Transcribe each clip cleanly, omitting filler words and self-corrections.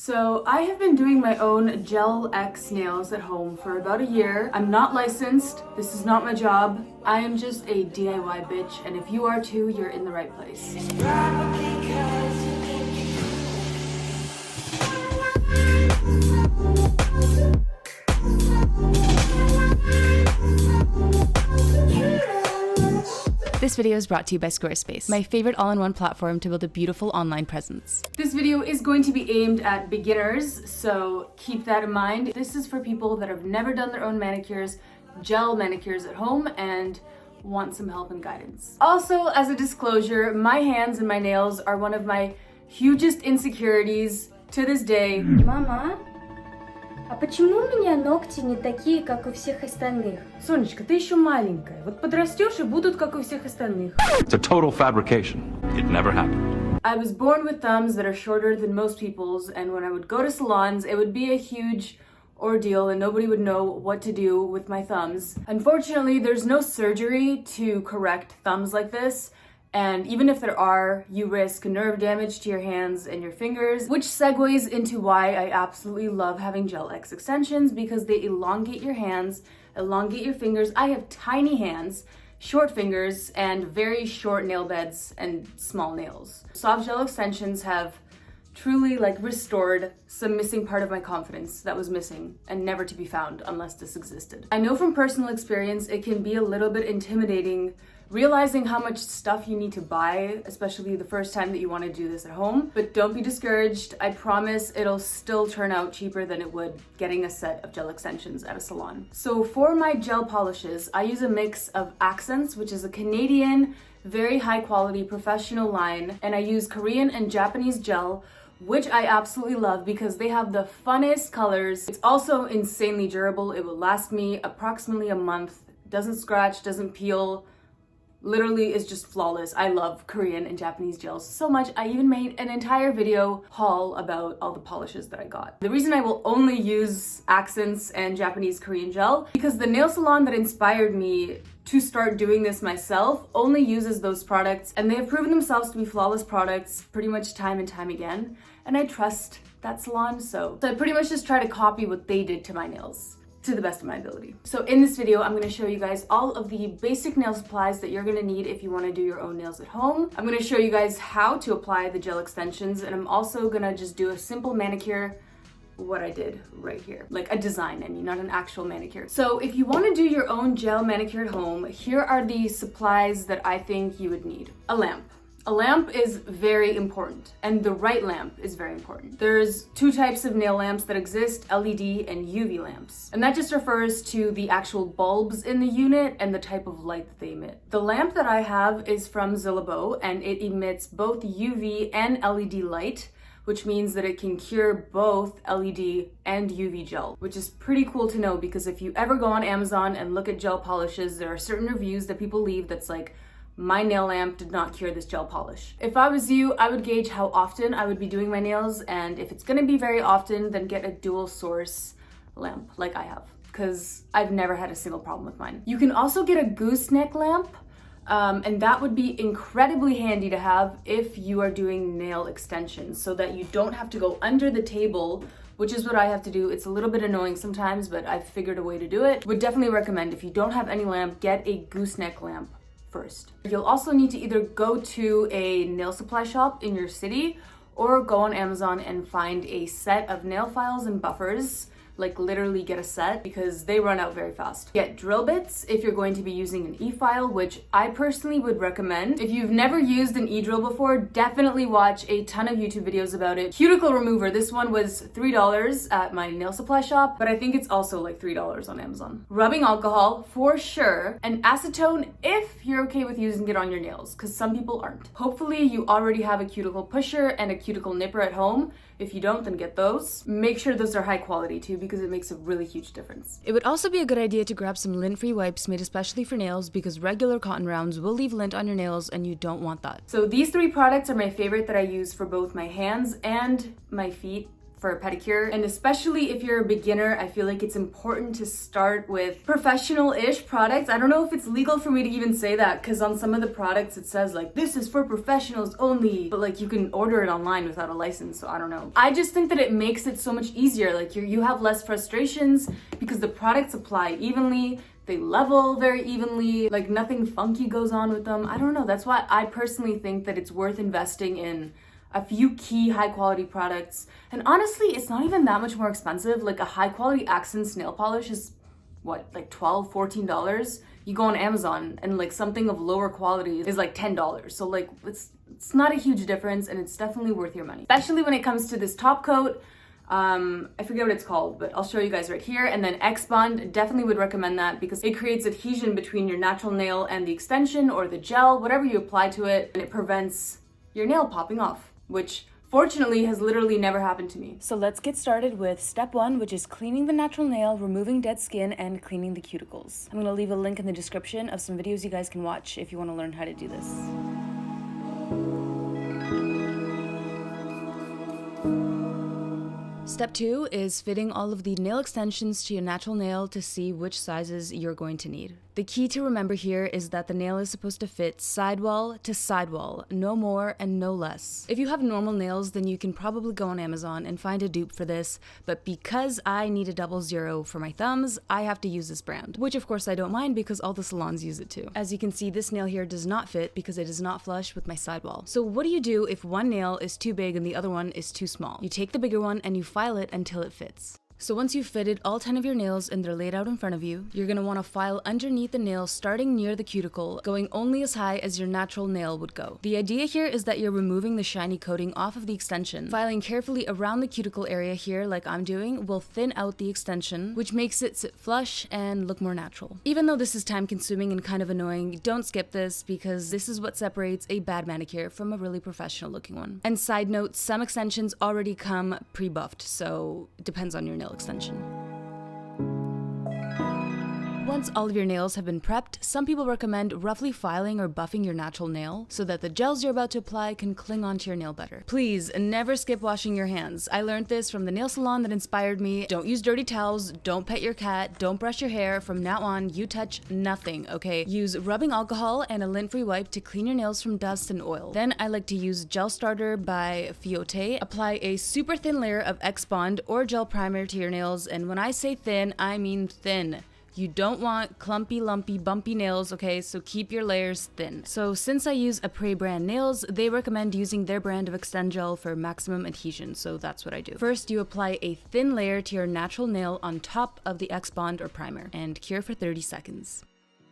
So I have been doing my own Gel X nails at home for about a year. I'm not licensed. This is not my job. I am just a DIY bitch, and if you are too, you're in the right place. This video is brought to you by Squarespace, my favorite all-in-one platform to build a beautiful online presence. This video is going to be aimed at beginners, so keep that in mind. This is for people that have never done their own manicures, gel manicures at home, and want some help and guidance. Also, as a disclosure, my hands and my nails are one of my hugest insecurities to this day. Мама, а почему у меня ногти не такие, как у всех остальных? Сонечка, ты еще маленькая. Вот подрастешь и будут как у всех остальных. It's a total fabrication. It never happened. I was born with thumbs that are shorter than most people's, and when I would go to salons, it would be a huge ordeal and nobody would know what to do with my thumbs. Unfortunately, there's no surgery to correct thumbs like this. And even if there are, you risk nerve damage to your hands and your fingers, which segues into why I absolutely love having Gel X extensions, because they elongate your hands, elongate your fingers. I have tiny hands, short fingers, and very short nail beds and small nails. Soft gel extensions have truly restored some missing part of my confidence that was missing and never to be found unless this existed. I know from personal experience it can be a little bit intimidating realizing how much stuff you need to buy, especially the first time that you want to do this at home. But don't be discouraged. I promise it'll still turn out cheaper than it would getting a set of gel extensions at a salon. So for my gel polishes, I use a mix of Accents, which is a Canadian, very high quality professional line, and I use Korean and Japanese gel, which I absolutely love because they have the funnest colors. It's also insanely durable. It will last me approximately a month. Doesn't scratch, doesn't peel. Literally is just flawless. I love Korean and Japanese gels so much. I even made an entire video haul about all the polishes that I got. The reason I will only use Accents and Japanese Korean gel because the nail salon that inspired me to start doing this myself only uses those products, and they have proven themselves to be flawless products pretty much time and time again. And I trust that salon, so I pretty much just try to copy what they did to my nails to the best of my ability. So in this video, I'm going to show you guys all of the basic nail supplies that you're going to need if you want to do your own nails at home. I'm going to show you guys how to apply the gel extensions, and I'm also going to just do a simple manicure, what I did right here. Like a design, I mean, not an actual manicure. So if you want to do your own gel manicure at home, here are the supplies that I think you would need. A lamp. A lamp is very important, and the right lamp is very important. There's two types of nail lamps that exist, LED and UV lamps. And that just refers to the actual bulbs in the unit and the type of light that they emit. The lamp that I have is from 𝗀𝗍𝗂, and it emits both UV and LED light, which means that it can cure both LED and UV gel, which is pretty cool to know because if you ever go on Amazon and look at gel polishes, there are certain reviews that people leave that's like, my nail lamp did not cure this gel polish. If I was you, I would gauge how often I would be doing my nails, and if it's gonna be very often, then get a dual source lamp like I have, because I've never had a single problem with mine. You can also get a gooseneck lamp, and that would be incredibly handy to have if you are doing nail extensions so that you don't have to go under the table, which is what I have to do. It's a little bit annoying sometimes, but I've figured a way to do it. Would definitely recommend if you don't have any lamp, get a gooseneck lamp first. You'll also need to either go to a nail supply shop in your city or go on Amazon and find a set of nail files and buffers, like literally get a set because they run out very fast. Get drill bits if you're going to be using an e-file, which I personally would recommend. If you've never used an e-drill before, definitely watch a ton of YouTube videos about it. Cuticle remover, this one was $3 at my nail supply shop, but I think it's also like $3 on Amazon. Rubbing alcohol, for sure, and acetone if you're okay with using it on your nails, because some people aren't. Hopefully you already have a cuticle pusher and a cuticle nipper at home. If you don't, then get those. Make sure those are high quality too, because it makes a really huge difference. It would also be a good idea to grab some lint-free wipes made especially for nails because regular cotton rounds will leave lint on your nails and you don't want that. So these three products are my favorite that I use for both my hands and my feet. for a pedicure. And especially if you're a beginner, I feel like it's important to start with professional-ish products. I don't know if it's legal for me to even say that, because on some of the products it says like, this is for professionals only, but like you can order it online without a license, so I don't know. I just think that it makes it so much easier. Like you have less frustrations because the products apply evenly. They level very evenly, like nothing funky goes on with them. I don't know, that's why I personally think that it's worth investing in a few key high quality products. And honestly, it's not even that much more expensive. Like a high quality Accents nail polish is what, like $12, $14? You go on Amazon and like something of lower quality is like $10. So like it's not a huge difference, and it's definitely worth your money. Especially when it comes to this top coat. I forget what it's called, but I'll show you guys right here. And then X-Bond, definitely would recommend that because it creates adhesion between your natural nail and the extension or the gel, whatever you apply to it, and it prevents your nail popping off, which fortunately has literally never happened to me. So let's get started with step 1, which is cleaning the natural nail, removing dead skin, and cleaning the cuticles. I'm gonna leave a link in the description of some videos you guys can watch if you wanna learn how to do this. Step 2 is fitting all of the nail extensions to your natural nail to see which sizes you're going to need. The key to remember here is that the nail is supposed to fit sidewall to sidewall, no more and no less. If you have normal nails, then you can probably go on Amazon and find a dupe for this, but because I need a 00 for my thumbs, I have to use this brand, which of course I don't mind because all the salons use it too. As you can see, this nail here does not fit because it is not flush with my sidewall. So what do you do if one nail is too big and the other one is too small? You take the bigger one and you file it until it fits. So once you've fitted all 10 of your nails and they're laid out in front of you, you're going to want to file underneath the nail starting near the cuticle, going only as high as your natural nail would go. The idea here is that you're removing the shiny coating off of the extension. Filing carefully around the cuticle area here, like I'm doing, will thin out the extension, which makes it sit flush and look more natural. Even though this is time consuming and kind of annoying, don't skip this because this is what separates a bad manicure from a really professional looking one. And side note, some extensions already come pre-buffed, so it depends on your nail extension. Once all of your nails have been prepped, some people recommend roughly filing or buffing your natural nail so that the gels you're about to apply can cling onto your nail better. Please never skip washing your hands. I learned this from the nail salon that inspired me. Don't use dirty towels, don't pet your cat, don't brush your hair. From now on, you touch nothing, okay? Use rubbing alcohol and a lint-free wipe to clean your nails from dust and oil. Then I like to use Gel Starter by 𝗀𝗄𝗃. Apply a super thin layer of X-Bond or gel primer to your nails, and when I say thin, I mean thin. You don't want clumpy, lumpy, bumpy nails, okay? So keep your layers thin. So since I use Apres brand nails, they recommend using their brand of Extend Gel for maximum adhesion, so that's what I do. First, you apply a thin layer to your natural nail on top of the X-Bond or primer and cure for 30 seconds.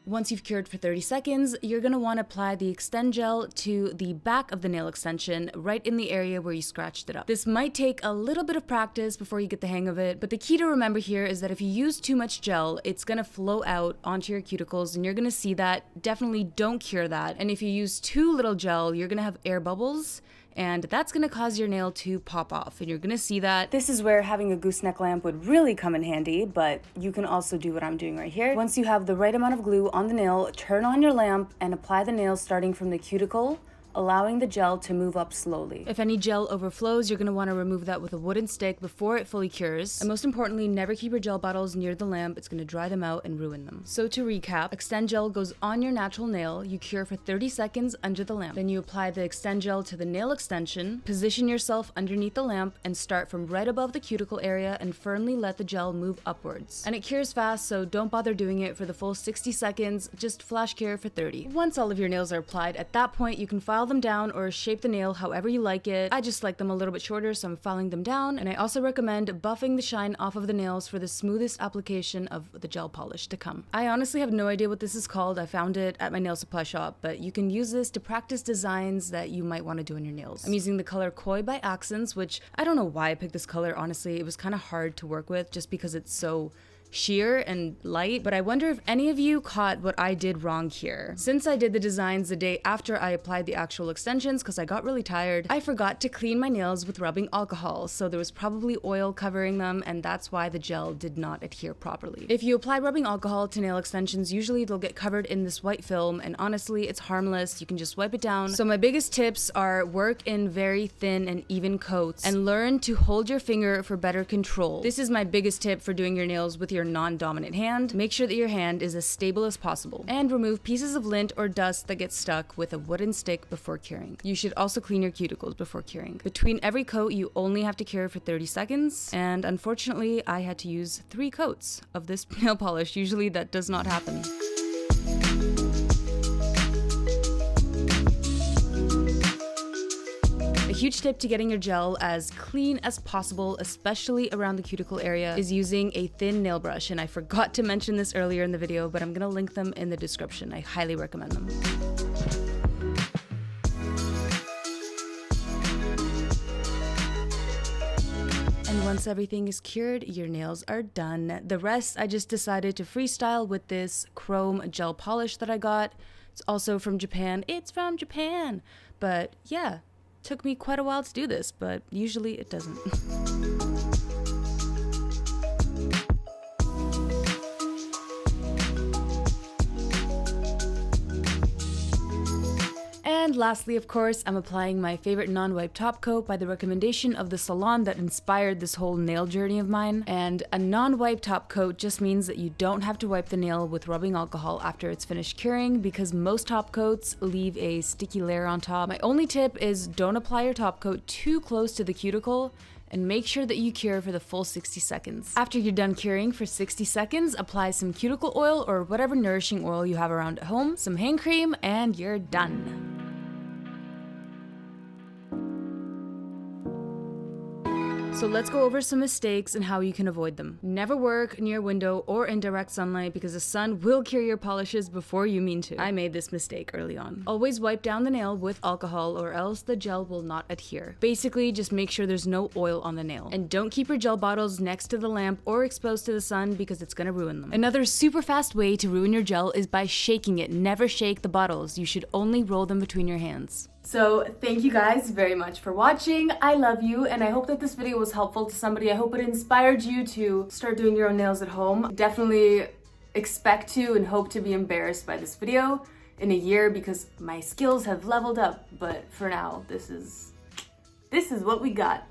Once you've cured for 30 seconds, you're going to want to apply the Extend Gel to the back of the nail extension, right in the area where you scratched it up. This might take a little bit of practice before you get the hang of it, but the key to remember here is that if you use too much gel, it's going to flow out onto your cuticles, and you're going to see that. Definitely don't cure that. And if you use too little gel, you're going to have air bubbles, and that's going to cause your nail to pop off, and you're going to see that. This is where having a gooseneck lamp would really come in handy, but you can also do what I'm doing right here. Once you have the right amount of glue on the nail, turn on your lamp and apply the nail starting from the cuticle, allowing the gel to move up slowly. If any gel overflows, you're going to want to remove that with a wooden stick before it fully cures. And most importantly, never keep your gel bottles near the lamp. It's going to dry them out and ruin them. So to recap, Extend Gel goes on your natural nail, you cure for 30 seconds under the lamp. Then you apply the Extend Gel to the nail extension, position yourself underneath the lamp, and start from right above the cuticle area and firmly let the gel move upwards. And it cures fast, so don't bother doing it for the full 60 seconds, just flash cure for 30. Once all of your nails are applied, at that point you can file them down or shape the nail however you like it. I just like them a little bit shorter, so I'm filing them down, and I also recommend buffing the shine off of the nails for the smoothest application of the gel polish to come. I honestly have no idea what this is called. I found it at my nail supply shop, but you can use this to practice designs that you might want to do on your nails. I'm using the color 𝗀𝗃 by Accents, which I don't know why I picked this color, honestly. It was kind of hard to work with just because it's so sheer and light, but I wonder if any of you caught what I did wrong here. Since I did the designs the day after I applied the actual extensions because I got really tired, I forgot to clean my nails with rubbing alcohol, so there was probably oil covering them, and that's why the gel did not adhere properly. If you apply rubbing alcohol to nail extensions, usually they'll get covered in this white film, and honestly, it's harmless. You can just wipe it down. So my biggest tips are work in very thin and even coats, and learn to hold your finger for better control. This is my biggest tip for doing your nails with your non-dominant hand. Make sure that your hand is as stable as possible, and remove pieces of lint or dust that get stuck with a wooden stick before curing. You should also clean your cuticles before curing. Between every coat, you only have to cure for 30 seconds, and unfortunately, I had to use 3 coats of this nail polish. Usually that does not happen. A huge tip to getting your gel as clean as possible, especially around the cuticle area, is using a thin nail brush. And I forgot to mention this earlier in the video, but I'm gonna link them in the description. I highly recommend them. And once everything is cured, your nails are done. The rest, I just decided to freestyle with this chrome gel polish that I got. It's also from Japan. It's from Japan! But yeah. Took me quite a while to do this, but usually it doesn't. And lastly, of course, I'm applying my favorite non-wipe top coat by the recommendation of the salon that inspired this whole nail journey of mine. And a non-wipe top coat just means that you don't have to wipe the nail with rubbing alcohol after it's finished curing, because most top coats leave a sticky layer on top. My only tip is don't apply your top coat too close to the cuticle, and make sure that you cure for the full 60 seconds. After you're done curing for 60 seconds, apply some cuticle oil or whatever nourishing oil you have around at home, some hand cream, and you're done. So let's go over some mistakes and how you can avoid them. Never work near a window or in direct sunlight because the sun will cure your polishes before you mean to. I made this mistake early on. Always wipe down the nail with alcohol or else the gel will not adhere. Basically, just make sure there's no oil on the nail. And don't keep your gel bottles next to the lamp or exposed to the sun because it's gonna ruin them. Another super fast way to ruin your gel is by shaking it. Never shake the bottles. You should only roll them between your hands. So thank you guys very much for watching. I love you, and I hope that this video was helpful to somebody. I hope it inspired you to start doing your own nails at home. Definitely expect to and hope to be embarrassed by this video in a year because my skills have leveled up. But for now, this is what we got.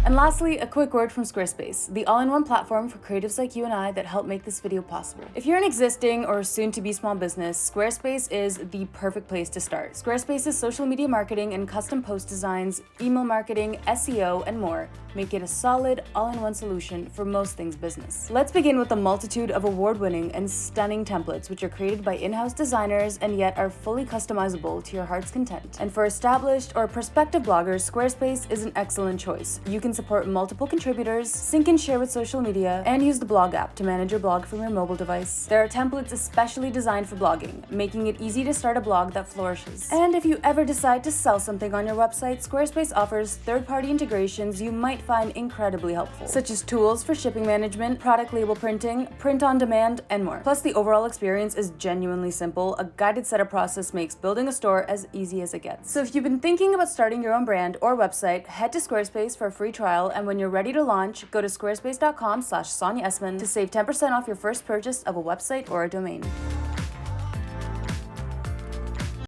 And lastly, a quick word from Squarespace, the all-in-one platform for creatives like you and I that help make this video possible. If you're an existing or soon-to-be small business, Squarespace is the perfect place to start. Squarespace's social media marketing and custom post designs, email marketing, SEO, and more make it a solid, all-in-one solution for most things business. Let's begin with a multitude of award-winning and stunning templates which are created by in-house designers and yet are fully customizable to your heart's content. And for established or prospective bloggers, Squarespace is an excellent choice. You can support multiple contributors, sync and share with social media, and use the blog app to manage your blog from your mobile device. There are templates especially designed for blogging, making it easy to start a blog that flourishes. And if you ever decide to sell something on your website, Squarespace offers third-party integrations you might find incredibly helpful, such as tools for shipping management, product label printing, print on demand, and more. Plus, the overall experience is genuinely simple. A guided setup process makes building a store as easy as it gets. So if you've been thinking about starting your own brand or website, head to Squarespace for a free trial, and when you're ready to launch, go to squarespace.com/Sonya Esman to save 10% off your first purchase of a website or a domain.